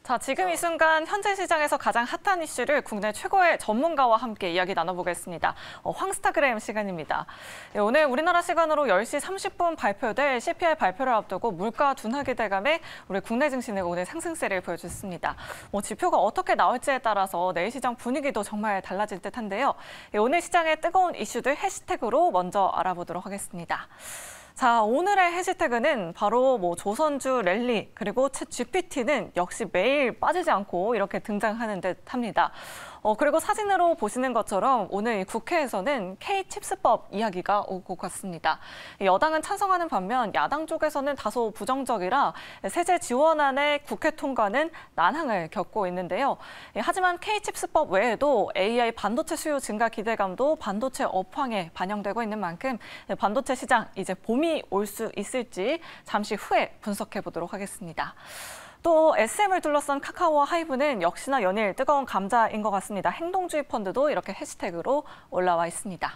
자, 지금 이 순간 현재 시장에서 가장 핫한 이슈를 국내 최고의 전문가와 함께 이야기 나눠보겠습니다. 황스타그램 시간입니다. 오늘 우리나라 시간으로 10시 30분 발표될 CPI 발표를 앞두고 물가 둔화 기대감에 우리 국내 증시는 오늘 상승세를 보여줬습니다. 지표가 어떻게 나올지에 따라서 내일 시장 분위기도 정말 달라질 듯한데요. 오늘 시장의 뜨거운 이슈들 해시태그로 먼저 알아보도록 하겠습니다. 자, 오늘의 해시태그는 바로 조선주 랠리 그리고 챗 GPT는 역시 매일 빠지지 않고 이렇게 등장하는 듯합니다. 그리고 사진으로 보시는 것처럼 오늘 국회에서는 K-칩스법 이야기가 오고 갔습니다. 여당은 찬성하는 반면 야당 쪽에서는 다소 부정적이라 세제 지원안의 국회 통과는 난항을 겪고 있는데요. 하지만 K-칩스법 외에도 AI 반도체 수요 증가 기대감도 반도체 업황에 반영되고 있는 만큼 반도체 시장 이제 봄이 올 수 있을지 잠시 후에 분석해 보도록 하겠습니다. 또 SM을 둘러싼 카카오와 하이브는 역시나 연일 뜨거운 감자인 것 같습니다. 행동주의 펀드도 이렇게 해시태그로 올라와 있습니다.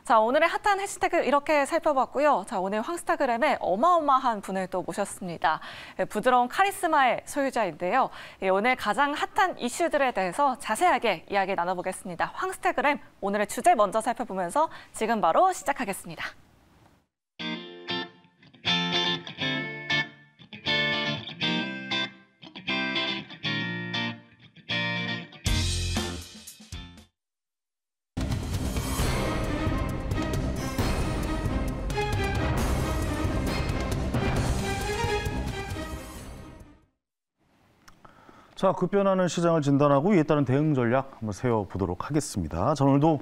자, 오늘의 핫한 해시태그 이렇게 살펴봤고요. 자, 오늘 황스타그램에 어마어마한 분을 또 모셨습니다. 부드러운 카리스마의 소유자인데요. 오늘 가장 핫한 이슈들에 대해서 자세하게 이야기 나눠보겠습니다. 황스타그램 오늘의 주제 먼저 살펴보면서 지금 바로 시작하겠습니다. 자, 급변하는 시장을 진단하고 이에 따른 대응 전략 한번 세워보도록 하겠습니다. 자, 오늘도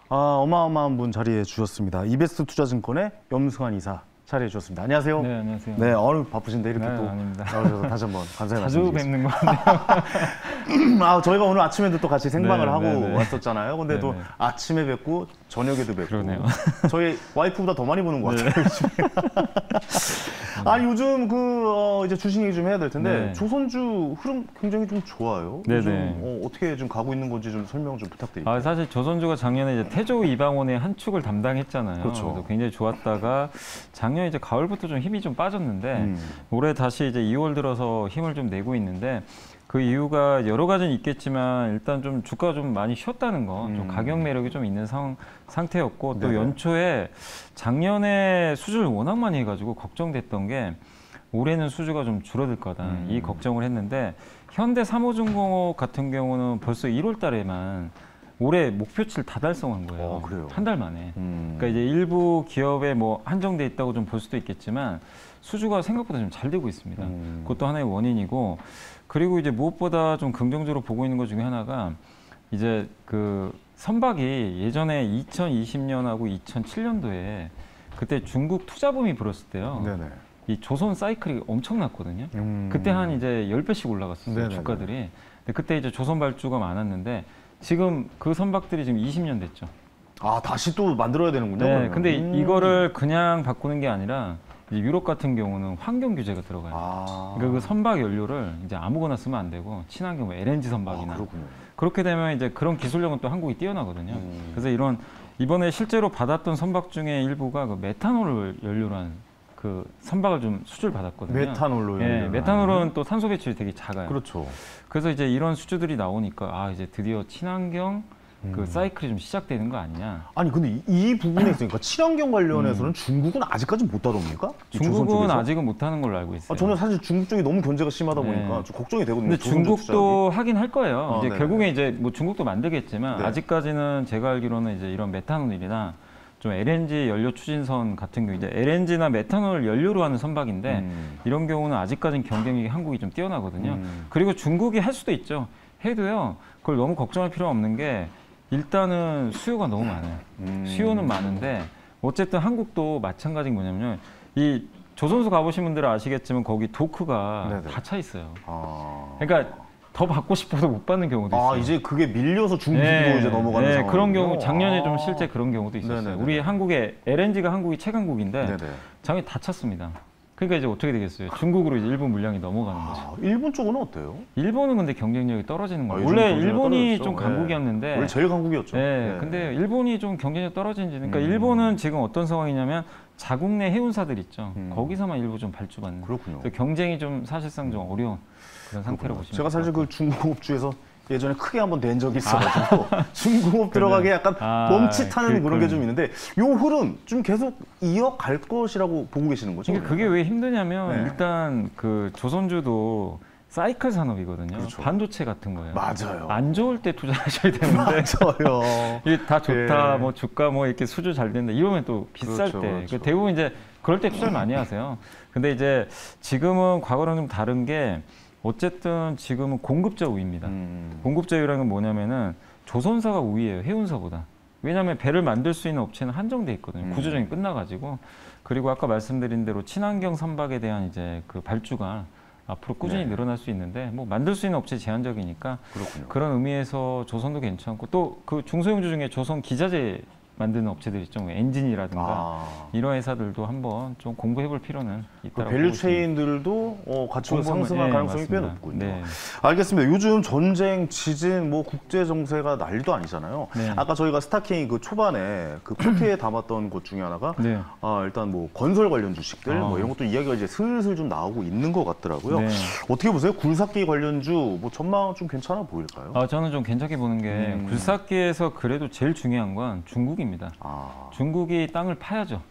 어마어마한 분 자리해 주셨습니다. 이베스트 투자증권의 염승환 이사 자리해 주셨습니다. 안녕하세요. 네, 안녕하세요. 네, 바쁘신데 이렇게 또 아닙니다. 나오셔서 다시 한번 감사의 자주 말씀드리겠습니다. 뵙는 것 같네요. 저희가 오늘 아침에도 또 같이 생방을 하고 네. 왔었잖아요. 근데 네, 또 네. 아침에 뵙고 저녁에도 뵙고. 그러네요. 저희 와이프보다 더 많이 보는 것 같아요. 아니, 요즘 이제 주식 얘기 좀 해야 될 텐데 네. 조선주 흐름 굉장히 좀 좋아요. 네, 요즘 네. 어떻게 좀 가고 있는 건지 좀 설명 좀 부탁드립니다. 사실 조선주가 작년에 이제 태조 이방원의 한 축을 담당했잖아요. 그렇죠. 그래서 굉장히 좋았다가 작년 이제 가을부터 좀 힘이 좀 빠졌는데 올해 다시 이제 2월 들어서 힘을 좀 내고 있는데 그 이유가 여러 가지는 있겠지만 일단 좀 주가가 좀 많이 쉬었다는 거, 좀 가격 매력이 좀 있는 상태였고 또 네네. 연초에 작년에 수주를 워낙 많이 해가지고 걱정됐던 게 올해는 수주가 좀 줄어들 거다 이 걱정을 했는데 현대 삼호중공업 같은 경우는 벌써 1월 달에만 올해 목표치를 다 달성한 거예요. 그래요? 한 달 만에. 그러니까 이제 일부 기업에 한정돼 있다고 좀 볼 수도 있겠지만 수주가 생각보다 좀 잘 되고 있습니다. 그것도 하나의 원인이고 그리고 이제 무엇보다 좀 긍정적으로 보고 있는 것 중에 하나가 이제 그 선박이 예전에 2020년하고 2007년도에 그때 중국 투자붐이 불었을 때요. 네네. 이 조선 사이클이 엄청났거든요. 그때 한 이제 10배씩 올라갔었어요. 네네네. 주가들이. 근데 그때 이제 조선 발주가 많았는데 지금 그 선박들이 지금 20년 됐죠. 다시 또 만들어야 되는군요. 네, 그러면. 근데 이거를 그냥 바꾸는 게 아니라 이제 유럽 같은 경우는 환경 규제가 들어가요. 그러니까 그 선박 연료를 이제 아무거나 쓰면 안 되고 친환경 LNG 선박이나 그렇군요. 그렇게 되면 이제 그런 기술력은 또 한국이 뛰어나거든요. 그래서 이번에 실제로 받았던 선박 중에 일부가 그 메탄올을 연료로 한 그 선박을 좀 수주를 받았거든요. 메탄올로. 네, 메탄올은 또 탄소 배출이 되게 작아요. 그렇죠. 그래서 이제 이런 수주들이 나오니까 이제 드디어 친환경 그 사이클이 좀 시작되는 거 아니냐. 아니, 근데 이 부분에 있으니까 친환경 관련해서는 중국은 아직까지 못 다룹니까? 중국은 아직은 못하는 걸로 알고 있어요. 저는 사실 중국 쪽이 너무 견제가 심하다 네. 보니까 좀 걱정이 되거든요. 근데 중국도 하긴 할 거예요. 이제 네네. 결국에 이제 중국도 만들겠지만 네. 아직까지는 제가 알기로는 이제 이런 메탄올이나 좀 LNG 연료 추진선 같은 경우 이제 LNG나 메탄올 연료로 하는 선박인데 이런 경우는 아직까지는 경쟁력이 한국이 좀 뛰어나거든요. 그리고 중국이 할 수도 있죠. 해도요. 그걸 너무 걱정할 필요 없는 게 일단은 수요가 너무 많아요. 수요는 많은데 어쨌든 한국도 마찬가지인 뭐냐면요. 이 조선소 가보신 분들은 아시겠지만 거기 도크가 다 차 있어요. 그러니까 더 받고 싶어도 못 받는 경우도 있어요. 이제 그게 밀려서 중국으로 이제 넘어가는 상황. 그런 경우 작년에 좀 실제 그런 경우도 있었어요. 네네네. 우리 한국의 LNG가 한국이 최강국인데 네네. 작년에 다 찼습니다. 그러니까 이제 어떻게 되겠어요? 중국으로 이제 일본 물량이 넘어가는 거죠. 아, 일본 쪽은 어때요? 일본은 근데 경쟁력이 떨어지는 거예요. 요즘 원래 경쟁력이 일본이 떨어졌죠. 좀 강국이었는데 원래 제일 강국이었죠. 네, 근데 일본이 좀 경쟁력 떨어진 지 그러니까 음. 일본은 지금 어떤 상황이냐면 자국 내 해운사들 있죠. 거기서만 일부 좀 발주받는. 그렇군요. 그래서 경쟁이 좀 사실상 좀 어려운 그런 상태로 보시면 제가 사실 될것 그 중공업주에서 예전에 크게 한번 낸 적이 있어가지고 중공업 들어가게 약간 멈칫하는 그런 게 좀 있는데 요 흐름 좀 계속 이어갈 것이라고 보고 계시는 거죠? 그러니까 그게 왜 힘드냐면 네. 일단 그 조선주도 사이클 산업이거든요. 그렇죠. 반도체 같은 거예요. 맞아요. 안 좋을 때 투자하셔야 되는데 맞아요. 이게 다 좋다, 예. 뭐 주가 뭐 이렇게 수주 잘 된다 이러면 또 비쌀 그렇죠, 때 그렇죠. 대부분 이제 그럴 때 투자를 많이 하세요. 근데 이제 지금은 과거랑 좀 다른 게 어쨌든 지금은 공급자 우위입니다. 공급자 우위라는 건 뭐냐면은 조선사가 우위예요, 해운사보다. 왜냐하면 배를 만들 수 있는 업체는 한정돼 있거든요. 구조정이 끝나가지고. 그리고 아까 말씀드린 대로 친환경 선박에 대한 이제 그 발주가 앞으로 꾸준히 네. 늘어날 수 있는데 뭐 만들 수 있는 업체 제한적이니까 그렇군요. 그런 의미에서 조선도 괜찮고 또 그 중소형주 중에 조선 기자재 만드는 업체들 있죠. 뭐 엔진이라든가 아. 이런 회사들도 한번 좀 공부해볼 필요는 그 있다고 밸류 체인들도 가치가 상승할 가능성이 꽤 높군요. 네. 알겠습니다. 요즘 전쟁, 지진, 뭐 국제 정세가 난리도 아니잖아요. 네. 아까 저희가 스타킹 그 초반에 그 코트에 담았던 것 중에 하나가 네. 일단 뭐 건설 관련 주식들 아. 뭐 이런 것도 이야기가 이제 슬슬 좀 나오고 있는 것 같더라고요. 네. 어떻게 보세요? 굴삭기 관련주 뭐 전망 좀 괜찮아 보일까요? 저는 좀 괜찮게 보는 게 굴삭기에서 그래도 제일 중요한 건 중국입니다. 중국이 땅을 파야죠.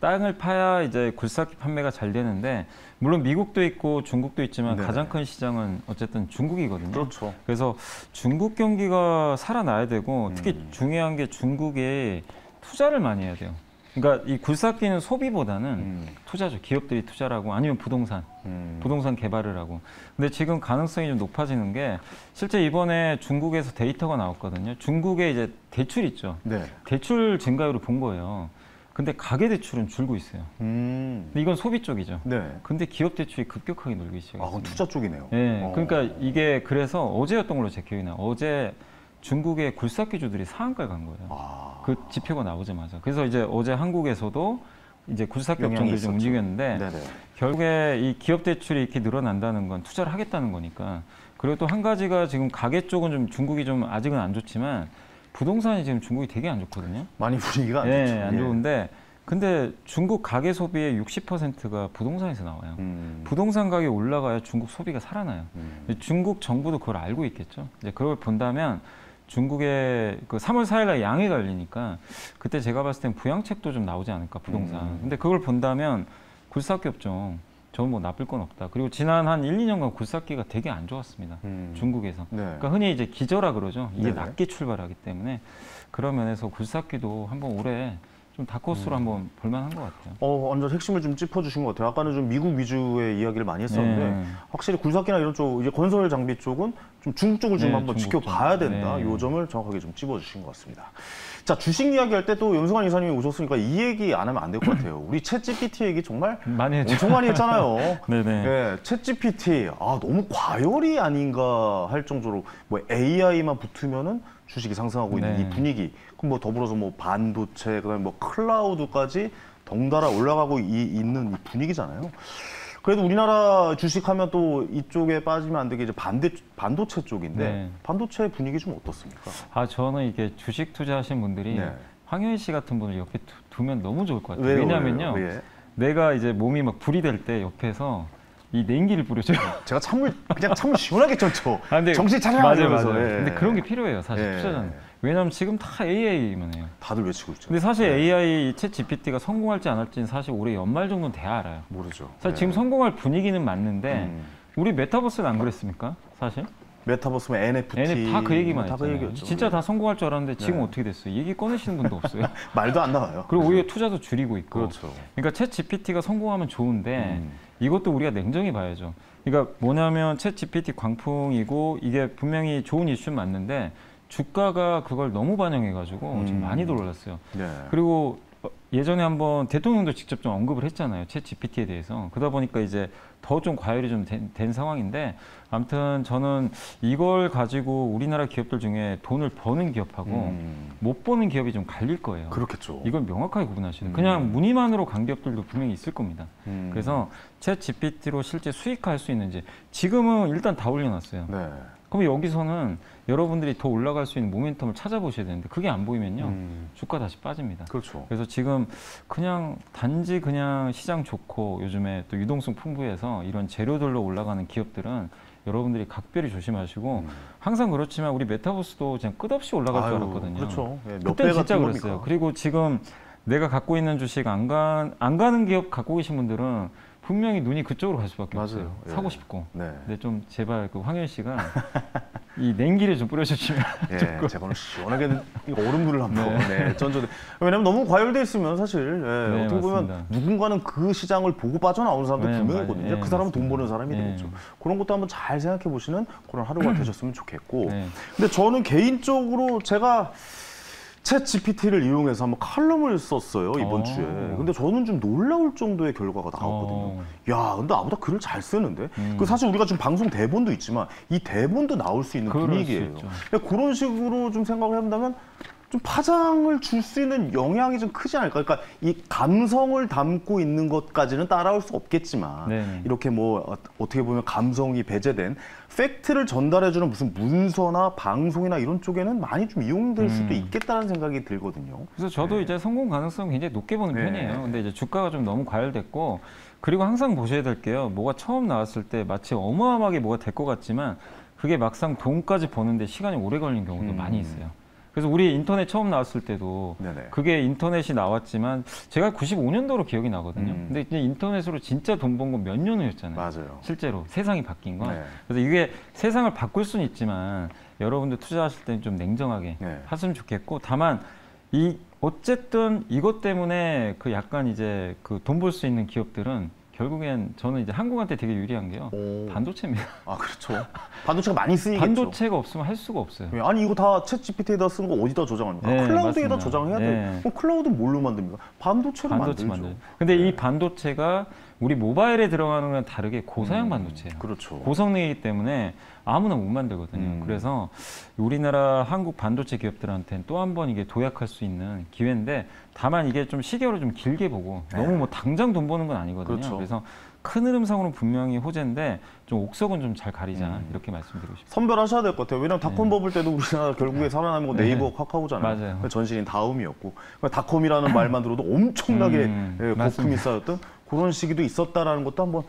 땅을 파야 이제 굴삭기 판매가 잘 되는데 물론 미국도 있고 중국도 있지만 네네. 가장 큰 시장은 어쨌든 중국이거든요. 그렇죠. 그래서 중국 경기가 살아나야 되고 특히 중요한 게 중국에 투자를 많이 해야 돼요. 그러니까 이 굴삭기는 소비보다는 투자죠. 기업들이 투자를 하고 아니면 부동산 개발을 하고. 근데 지금 가능성이 좀 높아지는 게 실제 이번에 중국에서 데이터가 나왔거든요. 중국의 이제 대출 있죠. 네. 대출 증가율을 본 거예요. 근데 가계 대출은 줄고 있어요. 근데 이건 소비 쪽이죠. 네. 근데 기업 대출이 급격하게 늘기 시작했어요. 그건 투자 쪽이네요. 네, 그러니까 이게 그래서 어제였던 걸로 제 기억이 나요. 어제 중국의 굴삭기주들이 상한가에 간 거예요. 그 지표가 나오자마자. 그래서 이제 어제 한국에서도 이제 굴삭기 업종들이 좀 움직였는데 네네. 결국에 이 기업 대출이 이렇게 늘어난다는 건 투자를 하겠다는 거니까. 그리고 또 한 가지가 지금 가계 쪽은 좀 중국이 좀 아직은 안 좋지만 부동산이 지금 중국이 되게 안 좋거든요. 많이 분위기가 안 네, 좋죠. 안 좋은데 근데 중국 가계 소비의 60%가 부동산에서 나와요. 부동산 가격이 올라가야 중국 소비가 살아나요. 근데 중국 정부도 그걸 알고 있겠죠. 이제 그걸 본다면 중국의 그 3월 4일날 양해가 열리니까 그때 제가 봤을 땐 부양책도 좀 나오지 않을까 부동산. 근데 그걸 본다면 굴삭기 업종 저는 뭐 나쁠 건 없다. 그리고 지난 한 1, 2년간 굴삭기가 되게 안 좋았습니다. 중국에서. 네. 그러니까 흔히 이제 기저라 그러죠. 이게 네네. 낮게 출발하기 때문에 그런 면에서 굴삭기도 한번 올해 좀 다크호스로 한번 볼만한 것 같아요. 완전 핵심을 좀 짚어주신 것 같아요. 아까는 좀 미국 위주의 이야기를 많이 했었는데 네. 확실히 굴삭기나 이런 쪽 이제 건설 장비 쪽은 좀 중국 쪽을 좀 네, 한번 중국 지켜봐야 쪽. 된다. 네. 요 점을 정확하게 좀 찝어주신 것 같습니다. 자, 주식 이야기할 때 또 염승환 이사님이 오셨으니까 이 얘기 안 하면 안 될 것 같아요. 우리 챗 GPT 얘기 정말 많이 했죠. 엄청 많이 했잖아요. 네네. 네, 챗 GPT 너무 과열이 아닌가 할 정도로 뭐 AI만 붙으면은 주식이 상승하고 있는 네. 이 분위기. 그럼 뭐 더불어서 뭐 반도체, 그다음에 뭐 클라우드까지 덩달아 올라가고 있는 이 분위기잖아요. 그래도 우리나라 주식하면 또 이쪽에 빠지면 안 되게 이제 반도체 쪽인데 네. 반도체 분위기 좀 어떻습니까? 저는 이게 주식 투자하신 분들이 네. 황효인 씨 같은 분을 옆에 두면 너무 좋을 것 같아요. 왜냐면요. 왜요? 내가 이제 몸이 막 불이 될 때 옆에서 이 냉기를 뿌려줘요. 제가 그냥 참을 시원하게 쳤죠. 근데 정신 차려 맞아요, 이러면서. 맞아요. 예. 근데 그런 게 필요해요, 사실 예. 투자자는. 왜냐하면 지금 다 AI만 해요. 다들 외치고 있죠. 근데 사실 네. AI 챗 GPT가 성공할지 안 할지는 사실 올해 연말 정도는 돼야 알아요. 모르죠. 사실 네. 지금 성공할 분위기는 맞는데 우리 메타버스는 안 그랬습니까? 사실 메타버스면 NFT 얘네 다 그 얘기만 다 그 했잖아요. 얘기였죠. 진짜 다 성공할 줄 알았는데 지금 네. 어떻게 됐어요? 얘기 꺼내시는 분도 없어요. 말도 안 나와요. 그리고 오히려 투자도 줄이고 있고. 그렇죠. 그러니까 챗 GPT가 성공하면 좋은데 이것도 우리가 냉정히 봐야죠. 그러니까 뭐냐면 챗 GPT 광풍이고 이게 분명히 좋은 이슈는 맞는데 주가가 그걸 너무 반영해가지고 지금 많이들 올랐어요. 네. 그리고 예전에 한번 대통령도 직접 좀 언급을 했잖아요. 챗 GPT에 대해서. 그러다 보니까 이제 더 좀 과열이 좀 된 상황인데 아무튼 저는 이걸 가지고 우리나라 기업들 중에 돈을 버는 기업하고 못 버는 기업이 좀 갈릴 거예요. 그렇겠죠. 이걸 명확하게 구분하시는. 그냥 문의만으로 간 기업들도 분명히 있을 겁니다. 그래서 챗 GPT로 실제 수익화할 수 있는지 지금은 일단 다 올려놨어요. 네. 그럼 여기서는 여러분들이 더 올라갈 수 있는 모멘텀을 찾아보셔야 되는데 그게 안 보이면요 주가 다시 빠집니다. 그렇죠. 그래서 지금 그냥 단지 그냥 시장 좋고 요즘에 또 유동성 풍부해서 이런 재료들로 올라가는 기업들은 여러분들이 각별히 조심하시고 항상 그렇지만 우리 메타버스도 그냥 끝없이 올라갈 줄 알았거든요. 그렇죠. 예, 몇 그때 배가 진짜 뜬 그랬어요. 겁니까? 그리고 지금 내가 갖고 있는 주식 안 가는 기업 갖고 계신 분들은 분명히 눈이 그쪽으로 갈 수밖에 맞아요. 없어요. 예. 사고 싶고. 네. 근데 좀 제발 그 황현 씨가 이 냉기를 좀 뿌려주시면. 예, 제가 오늘 시원하게 얼음물을 한번 네. 던져. 왜냐면 너무 과열돼 있으면 사실 네, 어떻게 보면 맞습니다. 누군가는 그 시장을 보고 빠져나오는 사람도 네, 분명히 있거든요. 네, 그 사람은 돈 맞습니다. 버는 사람이 네. 되겠죠. 그런 것도 한번 잘 생각해 보시는 그런 하루가 되셨으면 좋겠고. 네. 근데 저는 개인적으로 제가 챗 GPT를 이용해서 한번 칼럼을 썼어요 이번 주에. 근데 저는 좀 놀라울 정도의 결과가 나왔거든요. 야, 근데 나보다 글을 잘 쓰는데. 그 사실 우리가 지금 방송 대본도 있지만 이 대본도 나올 수 있는 그럴 분위기예요. 수 있죠. 그러니까 그런 식으로 좀 생각을 해본다면 좀 파장을 줄 수 있는 영향이 좀 크지 않을까. 그러니까 이 감성을 담고 있는 것까지는 따라올 수 없겠지만 네네. 이렇게 뭐 어떻게 보면 감성이 배제된 팩트를 전달해주는 무슨 문서나 방송이나 이런 쪽에는 많이 좀 이용될 수도 있겠다는 생각이 들거든요. 그래서 저도 네. 이제 성공 가능성 굉장히 높게 보는 네. 편이에요. 근데 이제 주가가 좀 너무 과열됐고 그리고 항상 보셔야 될 게요. 뭐가 처음 나왔을 때 마치 어마어마하게 뭐가 될 것 같지만 그게 막상 돈까지 버는데 시간이 오래 걸린 경우도 많이 있어요. 그래서 우리 인터넷 처음 나왔을 때도 네네. 그게 인터넷이 나왔지만 제가 95년도로 기억이 나거든요. 근데 이제 인터넷으로 진짜 돈 번 건 몇 년 후였잖아요. 맞아요. 실제로 세상이 바뀐 건. 네. 그래서 이게 세상을 바꿀 수는 있지만 여러분들 투자하실 때는 좀 냉정하게 네. 하시면 좋겠고 다만 이 어쨌든 이것 때문에 그 약간 이제 그 돈 벌 수 있는 기업들은 결국엔 저는 이제 한국한테 되게 유리한 게요. 오. 반도체입니다. 아, 그렇죠. 반도체가 많이 쓰이겠죠. 반도체가 없으면 할 수가 없어요. 예, 아니 이거 다 챗 GPT에다 쓴 거 어디다 저장합니까? 네, 클라우드에다 맞습니다. 저장해야 네. 돼요. 그럼 클라우드 뭘로 만듭니까? 반도체로 반도체 만들죠. 만들죠. 근데 네. 이 반도체가 우리 모바일에 들어가는 건 다르게 고사양 반도체예요. 그렇죠. 고성능이기 때문에 아무나 못 만들거든요. 그래서 우리나라 한국 반도체 기업들한테는 또 한 번 이게 도약할 수 있는 기회인데 다만 이게 좀 시계로 좀 길게 보고 너무 뭐 당장 돈 버는 건 아니거든요. 그렇죠. 그래서 큰 흐름상으로는 분명히 호재인데 좀 옥석은 좀 잘 가리자 이렇게 말씀드리고 싶습니다. 선별하셔야 될 것 같아요. 왜냐면 닷컴 버블 때도 우리나라 결국에 살아남은 건 네이버, 카카오잖아요. 맞아요. 전신인 다음이었고 닷컴이라는 말만 들어도 엄청나게 거품이 맞습니다. 쌓였던 그런 시기도 있었다라는 것도 한번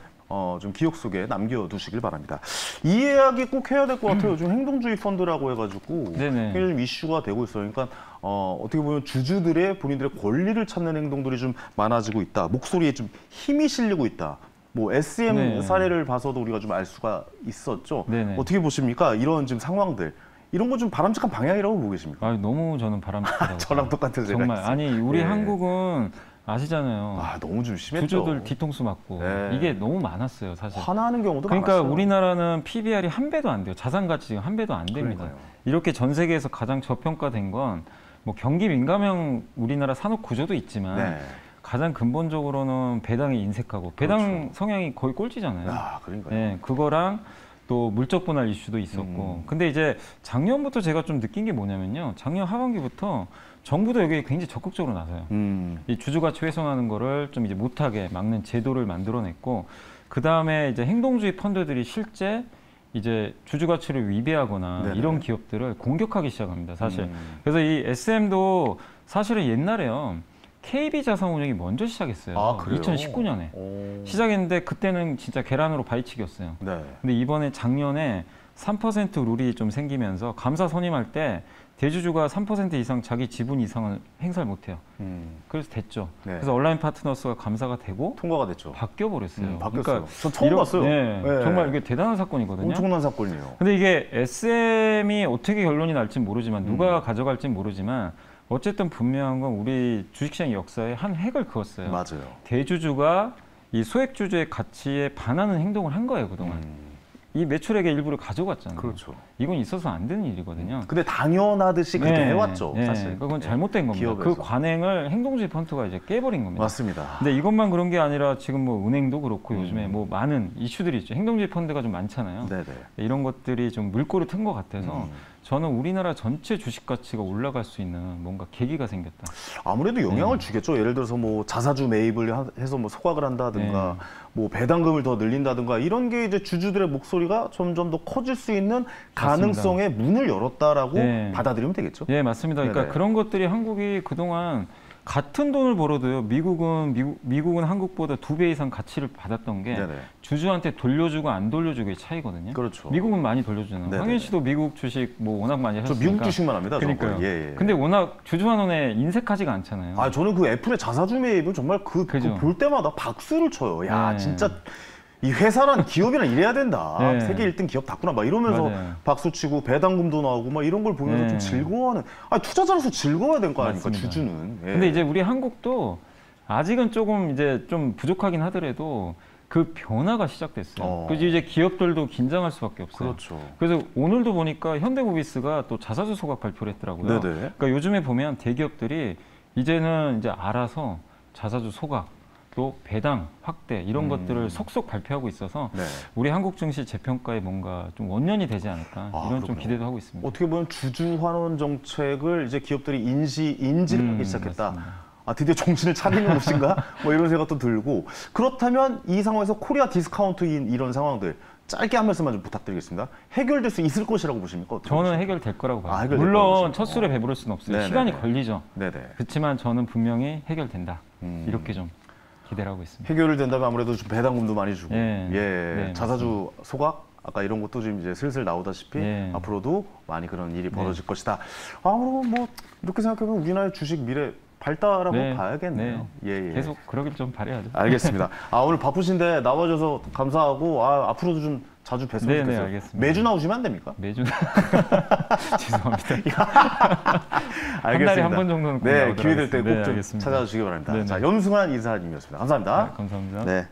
좀 기억 속에 남겨두시길 바랍니다. 이 이야기 꼭 해야 될 것 같아요. 요즘 행동주의 펀드라고 해가지고 네네. 좀 이슈가 되고 있어요. 그러니까 어떻게 보면 주주들의 본인들의 권리를 찾는 행동들이 좀 많아지고 있다. 목소리에 좀 힘이 실리고 있다. 뭐 SM 네. 사례를 봐서도 우리가 좀 알 수가 있었죠. 네네. 어떻게 보십니까? 이런 지금 상황들. 이런 거 좀 바람직한 방향이라고 보고 계십니까? 아, 너무 저는 바람직하다고. 저랑 똑같은 생각이 정말 있어요. 아니 우리 예. 한국은 아시잖아요. 아, 너무 좀 심했죠. 주주들 뒤통수 맞고 네. 이게 너무 많았어요, 사실. 화나는 경우도 그러니까 많았어요. 우리나라는 PBR이 한 배도 안 돼요. 자산 가치 지금 한 배도 안 됩니다. 그러니까요. 이렇게 전 세계에서 가장 저평가된 건 뭐 경기 민감형 우리나라 산업 구조도 있지만 네. 가장 근본적으로는 배당이 인색하고 배당 그렇죠. 성향이 거의 꼴찌잖아요. 아, 그러니까요. 네, 그거랑 또 물적 분할 이슈도 있었고. 근데 이제 작년부터 제가 좀 느낀 게 뭐냐면요. 작년 하반기부터 정부도 여기에 굉장히 적극적으로 나서요. 이 주주 가치 훼손하는 거를 좀 이제 못하게 막는 제도를 만들어냈고, 그 다음에 이제 행동주의 펀드들이 실제 이제 주주 가치를 위배하거나 네네. 이런 기업들을 공격하기 시작합니다, 사실. 그래서 이 SM도 사실은 옛날에요. KB자산운용이 먼저 시작했어요. 아, 그래요? 2019년에. 오. 시작했는데 그때는 진짜 계란으로 바위치기였어요. 네. 근데 이번에 작년에 3% 룰이 좀 생기면서 감사 선임할 때 대주주가 3% 이상 자기 지분 이상을 행사를 못해요. 그래서 됐죠. 네. 그래서 온라인 파트너스가 감사가 되고 통과가 됐죠. 바뀌어 버렸어요. 바뀌었어요. 저 처음 봤어요. 네, 네. 정말 이게 대단한 사건이거든요. 엄청난 사건이에요. 근데 이게 SM이 어떻게 결론이 날지 모르지만 누가 가져갈지 모르지만 어쨌든 분명한 건 우리 주식시장 역사에 한 획을 그었어요. 맞아요. 대주주가 이 소액주주의 가치에 반하는 행동을 한 거예요, 그동안. 이 매출액의 일부를 가져갔잖아요. 그렇죠. 이건 있어서 안 되는 일이거든요. 근데 당연하듯이 그렇게 해왔죠, 사실. 그건 잘못된 겁니다. 기업에서. 그 관행을 행동주의 펀드가 이제 깨버린 겁니다. 맞습니다. 근데 이것만 그런 게 아니라 지금 뭐 은행도 그렇고 요즘에 뭐 많은 이슈들이 있죠. 행동주의 펀드가 좀 많잖아요. 네네. 이런 것들이 좀 물꼬를 튼 것 같아서 저는 우리나라 전체 주식 가치가 올라갈 수 있는 뭔가 계기가 생겼다. 아무래도 영향을 주겠죠. 예를 들어서 뭐 자사주 매입을 해서 뭐 소각을 한다든가 뭐 배당금을 더 늘린다든가 이런 게 이제 주주들의 목소리가 점점 더 커질 수 있는 가능성의 문을 열었다라고 받아들이면 되겠죠. 네, 맞습니다. 그러니까 네네. 그런 것들이 한국이 그동안 같은 돈을 벌어도요. 미국은 한국보다 2배 이상 가치를 받았던 게 네네. 주주한테 돌려주고 안 돌려주고의 차이거든요. 그렇죠. 미국은 많이 돌려주잖아요. 네네. 황현 씨도 미국 주식 뭐 워낙 많이 저 하셨으니까. 미국 주식만 합니다. 그러니까요. 저거. 예, 예. 근데 워낙 주주환원에 인색하지가 않잖아요. 아, 저는 그 애플의 자사주 매입은 정말 그죠. 볼 때마다 박수를 쳐요. 야, 네. 진짜 이 회사란 기업이란 이래야 된다. 네. 세계 1등 기업 닿구나. 막 이러면서 맞아요. 박수 치고 배당금도 나오고 막 이런 걸 보면서 좀 즐거워하는. 아, 투자자로서 즐거워야 될 거 아닙니까, 맞습니다. 주주는. 예. 근데 이제 우리 한국도 아직은 조금 이제 좀 부족하긴 하더라도 그 변화가 시작됐어요. 그래서 이제 기업들도 긴장할 수밖에 없어요. 그렇죠. 그래서 오늘도 보니까 현대모비스가 또 자사주 소각 발표를 했더라고요. 네네. 그러니까 요즘에 보면 대기업들이 이제는 이제 알아서 자사주 소각 또 배당 확대 이런 것들을 속속 발표하고 있어서 네. 우리 한국 증시 재평가에 뭔가 좀 원년이 되지 않을까 이런 좀 그렇군요. 기대도 하고 있습니다. 어떻게 보면 주주 환원 정책을 이제 기업들이 인지를 하기 시작했다. 맞습니다. 아, 드디어 정신을 차리는 곳인가? 뭐 이런 생각도 들고. 그렇다면 이 상황에서 코리아 디스카운트인 이런 상황들 짧게 한 말씀만 좀 부탁드리겠습니다. 해결될 수 있을 것이라고 보십니까? 어떻게 저는 보십니까? 해결될 거라고 봐요. 해결될 거라고 물론 보시죠. 첫 술에 배부를 수는 없어요. 네네네. 시간이 걸리죠. 네네. 그렇지만 저는 분명히 해결된다. 이렇게 좀 기대를 하고 있습니다. 해결이 된다면 아무래도 좀 배당금도 많이 주고, 네. 예, 네, 자사주 소각 아까 이런 것도 지금 이제 슬슬 나오다시피 네. 앞으로도 많이 그런 일이 벌어질 것이다. 아무로 뭐 이렇게 생각하면 우리나라의 주식 미래 밝다라고 네. 봐야겠네요. 예, 예. 계속 그러길 좀 바라야죠. 알겠습니다. 아, 오늘 바쁘신데 나와줘서 감사하고 앞으로도 좀 자주 뵀으면 네, 좋겠어요. 알겠습니다. 매주 나오시면 안 됩니까? 매주 죄송합니다. 알겠습니다. 달에 한 번 정도는 꼭 네, 나오도록 기회 될 때 꼭 하겠습니다. 좀 알겠습니다. 찾아주시기 바랍니다. 네네. 자, 염승환 이사님이었습니다. 감사합니다. 감사합니다. 네.